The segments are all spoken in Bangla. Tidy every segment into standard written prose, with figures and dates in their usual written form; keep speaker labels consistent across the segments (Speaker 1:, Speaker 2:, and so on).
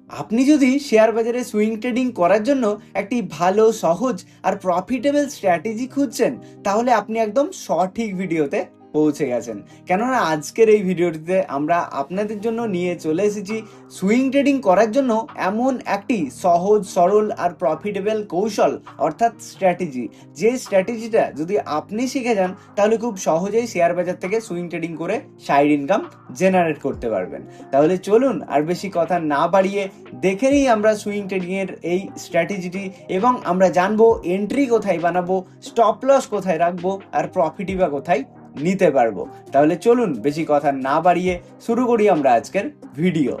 Speaker 1: আপনি যদি শেয়ার বাজারে সুইং ট্রেডিং করার জন্য একটি ভালো, সহজ আর প্রফিটেবল স্ট্র্যাটেজি খুঁজছেন, তাহলে আপনি একদম সঠিক ভিডিওতে পৌঁছে গেছেন। কেননা আজকের এই ভিডিওটিতে আমরা আপনাদের জন্য নিয়ে চলে এসেছি সুইং ট্রেডিং করার জন্য এমন একটি সহজ, সরল আর প্রফিটেবল কৌশল, অর্থাৎ স্ট্র্যাটেজি। যে স্ট্র্যাটেজিটা যদি আপনি শিখে যান, তাহলে খুব সহজেই শেয়ার বাজার থেকে সুইং ট্রেডিং করে সাইড ইনকাম জেনারেট করতে পারবেন। তাহলে চলুন আর বেশি কথা না বাড়িয়ে দেখে নিই আমরা সুইং ট্রেডিং এর এই স্ট্র্যাটেজিটি, এবং আমরা জানবো এন্ট্রি কোথায় বানাবো, স্টপ লস কোথায় রাখবো, আর প্রফিটই বা কোথায় নিতে পারবো। তাহলে চলুন বেশি কথা না বাড়িয়ে শুরু করি আমরা আজকের ভিডিও।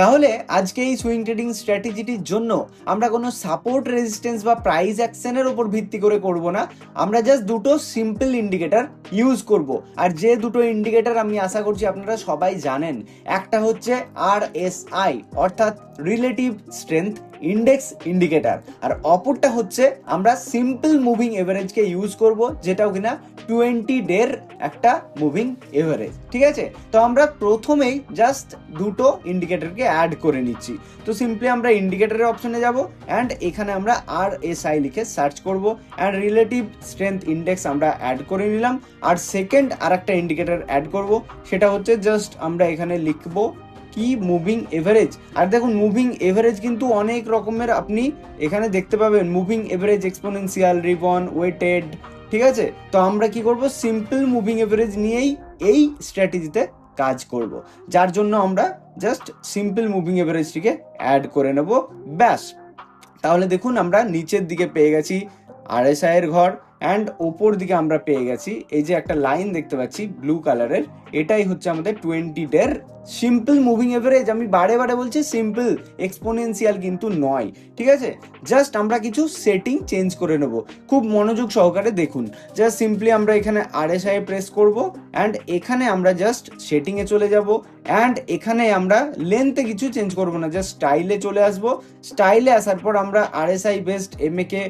Speaker 1: তাহলে আজকে এই সুইং ট্রেডিং স্ট্র্যাটেজিটির জন্য আমরা কোনো সাপোর্ট, রেজিস্ট্যান্স বা প্রাইস অ্যাকশনের উপর ভিত্তি করে করব না। আমরা জাস্ট দুটো সিম্পল ইন্ডিকেটর ইউজ করব। আর যে দুটো ইন্ডিকেটর আমি আশা করছি আপনারা সবাই জানেন, একটা হচ্ছে RSI অর্থাৎ রিলেটিভ স্ট্রেংথ ইন্ডেক্স ইন্ডিকেটর, আর অপরটা হচ্ছে আমরা সিম্পল মুভিং এভারেজকে ইউজ করব, যেটাও কিনা 20 ডের একটা মুভিং এভারেজ। ঠিক আছে, তো আমরা প্রথমেই জাস্ট দুটো ইন্ডিকেটরকে অ্যাড করে নিচ্ছি। তো সিম্পলি আমরা ইন্ডিকেটরের অপশনে যাব অ্যান্ড এখানে আমরা RSI লিখে সার্চ করব অ্যান্ড রিলেটিভ স্ট্রেংথ ইন্ডেক্স আমরা অ্যাড করে নিলাম। আর সেকেন্ড আর একটা ইন্ডিকেটর অ্যাড করব, সেটা হচ্ছে জাস্ট আমরা এখানে লিখবো কি মুভিং এভারেজ। আর দেখুন, মুভিং এভারেজ কিন্তু অনেক রকমের আপনি এখানে দেখতে পাবেন, moving average, exponential, ribbon, weighted. ঠিক আছে, তো আমরা কি করব, সিম্পল মুভিং এভারেজ নিয়েই এই স্ট্র্যাটেজিতে কাজ করব, যার জন্য আমরা জাস্ট সিম্পল মুভিং এভারেজটিকে অ্যাড করে নেব, ব্যাস। তাহলে দেখুন, আমরা নিচের দিকে পেয়ে গেছি RSI এর ঘর, অ্যান্ড ওপর দিকে আমরা পেয়ে গেছি এই যে একটা লাইন দেখতে পাচ্ছি ব্লু কালারের, এটাই হচ্ছে আমাদের 20 ডের সিম্পল মুভিং এভারেজ। আমি বারে বারে বলছি সিম্পল, এক্সপোনেনশিয়াল কিন্তু নয়। ঠিক আছে, জাস্ট আমরা কিছু সেটিং চেঞ্জ করে নেব, খুব মনোযোগ সহকারে দেখুন। জাস্ট সিম্পলি আমরা এখানে RSI প্রেস করব অ্যান্ড এখানে আমরা জাস্ট সেটিংয়ে চলে যাব, অ্যান্ড এখানে আমরা লেন্থে কিছু চেঞ্জ করব না, জাস্ট স্টাইলে চলে আসবো। স্টাইলে আসার পর আমরা RSI based MA K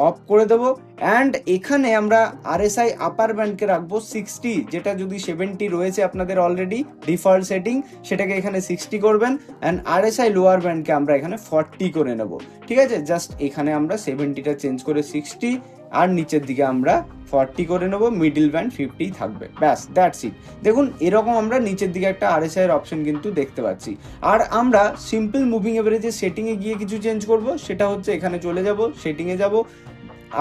Speaker 1: of করে দেবো, অ্যান্ড এখানে আমরা RSI আপার ব্যান্ডকে রাখবো 60, যেটা যদি 70 রয়েছে আপনাদের অলরেডি ডিফল্ট সেটিং, সেটাকে এখানে 60 করবেন, অ্যান্ড RSI লোয়ার ব্যান্ডকে আমরা এখানে 40 করে নেব। ঠিক আছে, জাস্ট এখানে আমরা 70টা চেঞ্জ করে 60 আর নিচের দিকে আমরা 40 করে নেব, মিডিল ব্যান্ড 50 থাকবে, ব্যাস, দ্যাটস ইট। দেখুন, এরকম আমরা নিচের দিকে একটা RSI এর অপশন কিন্তু দেখতে পাচ্ছি। আর আমরা সিম্পল মুভিং এভারেজের সেটিংয়ে গিয়ে কিছু চেঞ্জ করব, সেটা হচ্ছে এখানে চলে যাব, সেটিংয়ে যাব,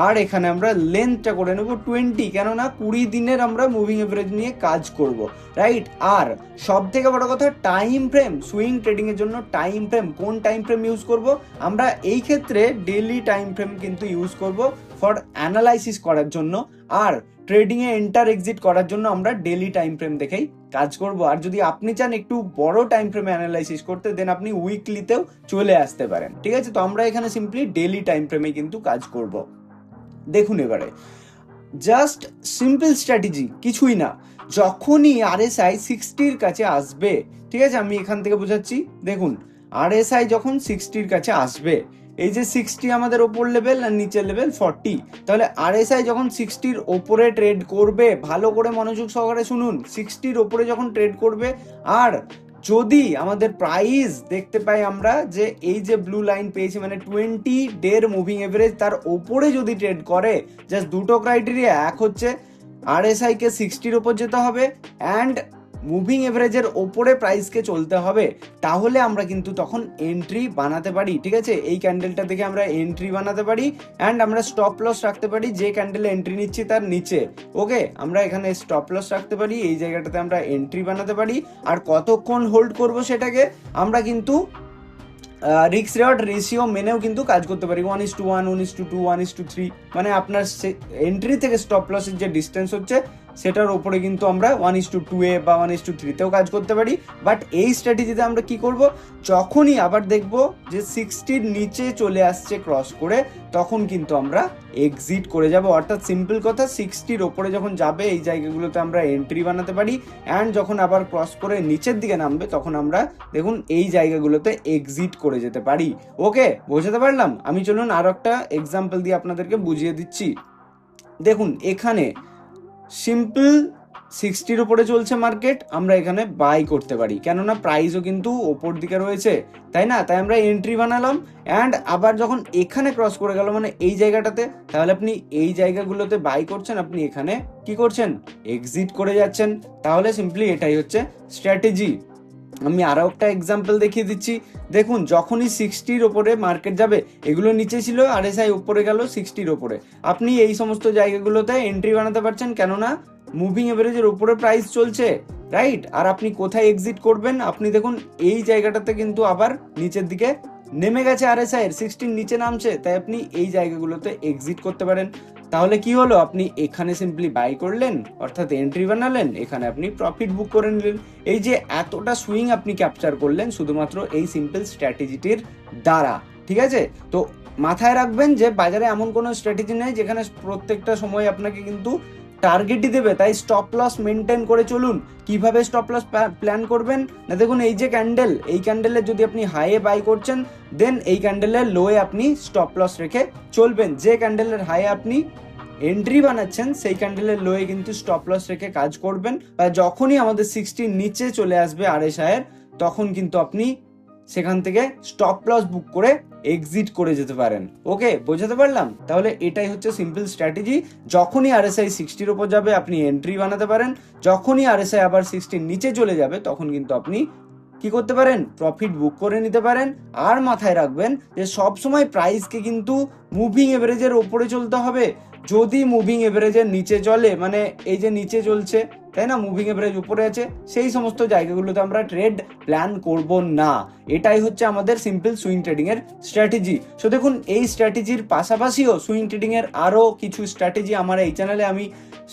Speaker 1: আর এখানে আমরা লেন্থটা করে নেব 20, কেননা 20 দিনের আমরা মুভিং এভারেজ নিয়ে কাজ করব, রাইট। আর সব থেকে বড় কথা, টাইম ফ্রেম। সুইং ট্রেডিং এর জন্য টাইম ফ্রেম, কোন টাইম ফ্রেম ইউজ করব, আমরা এই ক্ষেত্রে ডেইলি টাইম ফ্রেম কিন্তু ইউজ করব ফর অ্যানালাইসিস করার জন্য। আর ট্রেডিং এ এন্টার এক্সিট করার জন্য আমরা ডেইলি টাইম ফ্রেম দেখেই কাজ করব। আর যদি আপনি চান একটু বড় টাইম ফ্রেমে অ্যানালাইসিস করতে, দেন আপনি উইকলিতেও চলে আসতে পারেন। ঠিক আছে, তো আমরা এখানে সিম্পলি ডেইলি টাইম ফ্রেমে কিন্তু কাজ করব। দেখুন, এবারে জাস্ট সিম্পল স্ট্র্যাটেজি, কিছুই না। যখনই RSI 60-র কাছে আসবে, ঠিক আছে, আমি এখান থেকে বোঝাচ্ছি, দেখুন RSI যখন 60-র কাছে আসবে, এই যে 60 আমাদের ওপর লেভেল আর নিচের লেভেল 40, তাহলে RSI যখন 60-র ওপরে ট্রেড করবে, ভালো করে মনোযোগ সহকারে শুনুন, 60-র ওপরে যখন ট্রেড করবে, আর যদি আমাদের প্রাইস দেখতে পাই আমরা যে এই যে ব্লু লাইন পেয়েছি, মানে 20 ডের মুভিং এভারেজ, তার ওপরে যদি ট্রেড করে, জাস্ট দুটো ক্রাইটেরিয়া, এক হচ্ছে RSI কে 60-র ওপর যেতে হবে অ্যান্ড মুভিং এভারেজের ওপরে প্রাইসকে চলতে হবে, তাহলে আমরা কিন্তু তখন এন্ট্রি বানাতে পারি। ঠিক আছে, এই ক্যান্ডেলটা থেকে আমরা এন্ট্রি বানাতে পারি অ্যান্ড আমরা স্টপ লস রাখতে পারি যে ক্যান্ডেলে এন্ট্রি নিচ্ছি তার নিচে। ওকে, আমরা এখানে স্টপ লস রাখতে পারি, এই জায়গাটাতে আমরা এন্ট্রি বানাতে পারি। আর কতক্ষণ হোল্ড করব সেটাকে আমরা কিন্তু রিস্ক রেওয়ার্ড রেশিও মেনেও কিন্তু কাজ করতে পারি, 1:1, 1:2, 1:3, মানে আপনার এন্ট্রি থেকে স্টপ লসের যে ডিস্টেন্স হচ্ছে সেটার ওপরে কিন্তু আমরা 1:2 বা 1:3তেও কাজ করতে পারি। বাট এই স্ট্র্যাটেজিতে আমরা কি করব, যখনই আবার দেখব যে 60-র নিচে চলে আসছে ক্রস করে, তখন কিন্তু আমরা এক্সিট করে যাব। অর্থাৎ সিম্পল কথা, 60-র ওপরে যখন যাবে এই জায়গাগুলোতে আমরা এন্ট্রি বানাতে পারি, অ্যান্ড যখন আবার ক্রস করে নিচের দিকে নামবে, তখন আমরা দেখুন এই জায়গাগুলোতে এক্সিট করে যেতে পারি। ওকে, বোঝাতে পারলাম? আমি চলুন আর একটা এক্সাম্পল দিয়ে আপনাদেরকে বুঝিয়ে দিচ্ছি। দেখুন, এখানে সিম্পল 60-র উপরে চলছে মার্কেট, আমরা এখানে বাই করতে পারি, কেননা প্রাইসও কিন্তু ওপর দিকে রয়েছে, তাই না? তাই আমরা এন্ট্রি বানালাম। অ্যান্ড আবার যখন এখানে ক্রস করে গেল মানে এই জায়গাটাতে, তাহলে আপনি এই জায়গাগুলোতে বাই করছেন, আপনি এখানে কি করছেন, এক্সিট করে যাচ্ছেন। তাহলে সিম্পলি এটাই হচ্ছে স্ট্র্যাটেজি। আমি আরও একটা এক্সাম্পল দেখিয়ে দিচ্ছি। দেখুন, যখনই 60-র ওপরে মার্কেট যাবে, এগুলো নিচে ছিল, RSI উপরে গেল 60-র ওপরে, আপনি এই সমস্ত জায়গাগুলোতে এন্ট্রি বানাতে পারছেন, কেননা মুভিং এভারেজের উপরে প্রাইস চলছে, রাইট? আর আপনি কোথায় এক্সিট করবেন, আপনি দেখুন এই জায়গাটাতে কিন্তু আবার নিচের দিকে নেমে গেছে, RSI এর 60-র নিচে নামছে, তাই আপনি এই জায়গাগুলোতে এক্সিট করতে পারেন। তাহলে কি হলো, আপনি এখানে সিম্পলি বাই করলেন, অর্থাৎ এন্ট্রি বানালেন, এখানে আপনি প্রফিট বুক করে নিলেন। এই যে এতটা সুইং আপনি ক্যাপচার করলেন শুধুমাত্র এই সিম্পল স্ট্র্যাটেজিটির দ্বারা, ঠিক আছে? তো মাথায় রাখবেন যে বাজারে এমন কোনো স্ট্র্যাটেজি নেই যেখানে প্রত্যেকটা সময় আপনাকে কিন্তু টার্গেটই দেবে, তাই স্টপ লস মেনটেন করে চলুন। কিভাবে স্টপ লস প্ল্যান করবেন না, দেখুন এই যে ক্যান্ডেল, এই ক্যান্ডেলে যদি আপনি হাইয়ে বাই করছেন, দেন এই ক্যান্ডেলের লোয়ে আপনি স্টপ লস রেখে চলবেন। যে ক্যান্ডেলের হাইয়ে আপনি এন্ট্রি বানাচ্ছেন, সেই ক্যান্ডেলের লোয়ে কিন্তু স্টপ লস রেখে কাজ করবেন। আর যখনই আমাদের 60-র নিচে চলে আসবে RSI এর, তখন কিন্তু আপনি সেখান থেকে স্টপ লস বুক করে এক্সিট করে যেতে পারেন। ওকে, বোঝাতে পারলাম? তাহলে এটাই হচ্ছে সিম্পল স্ট্র্যাটেজি। যখনই RSI 60-র উপর যাবে, আপনি এন্ট্রি বানাতে পারেন। যখনই RSI আবার 60-র নিচে চলে যাবে, তখন কিন্তু আপনি কি করতে পারেন, প্রফিট বুক করে নিতে পারেন। আর মাথায় রাখবেন যে সবসময় প্রাইসকে কিন্তু মুভিং এভারেজের ওপরে চলতে হবে। যদি মুভিং এভারেজের নিচে চলে, মানে এই যে নিচে চলছে, তাই না, মুভিং এভারেজ উপরে আছে, সেই সমস্ত জায়গাগুলোতে আমরা ট্রেড প্ল্যান করব না। এটাই হচ্ছে আমাদের সিম্পল সুইং ট্রেডিং এর স্ট্র্যাটেজি। সো দেখুন, এই স্ট্র্যাটেজির পাশাপাশিও সুইং ট্রেডিং এর আরও কিছু স্ট্র্যাটেজি আমার এই চ্যানেলে আমি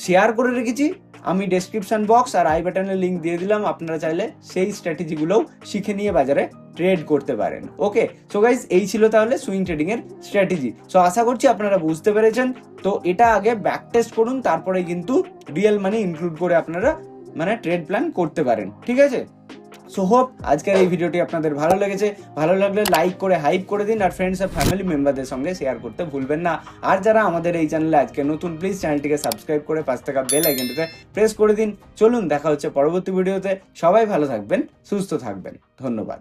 Speaker 1: শেয়ার করে রেখেছি। আমি ডেসক্রিপশন বক্স আর আই বাটনের লিঙ্ক দিয়ে দিলাম, আপনারা চাইলে সেই স্ট্র্যাটেজিগুলোও শিখে নিয়ে বাজারে ট্রেড করতে পারেন। ওকে, সো গাইজ, এই ছিল তাহলে সুইং ট্রেডিং এর স্ট্র্যাটেজি। সো আশা করছি আপনারা বুঝতে পেরেছেন। তো এটা আগে ব্যাক টেস্ট করুন, তারপরে কিন্তু রিয়েল মানি ইনক্লুড করে আপনারা মানে ট্রেড প্ল্যান করতে পারেন, ঠিক আছে? সো হোপ আজকের এই ভিডিওটি আপনাদের ভালো লেগেছে। ভালো লাগলে লাইক করে হাইপ করে দিন, আর ফ্রেন্ডস আর ফ্যামিলি মেম্বারদের সঙ্গে শেয়ার করতে ভুলবেন না। আর যারা আমাদের এই চ্যানেলে আজকে নতুন, প্লিজ চ্যানেলটিকে সাবস্ক্রাইব করে পাশে থাকা বেল আইকনটিতে প্রেস করে দিন। চলুন, দেখা হচ্ছে পরবর্তী ভিডিওতে। সবাই ভালো থাকবেন, সুস্থ থাকবেন, ধন্যবাদ।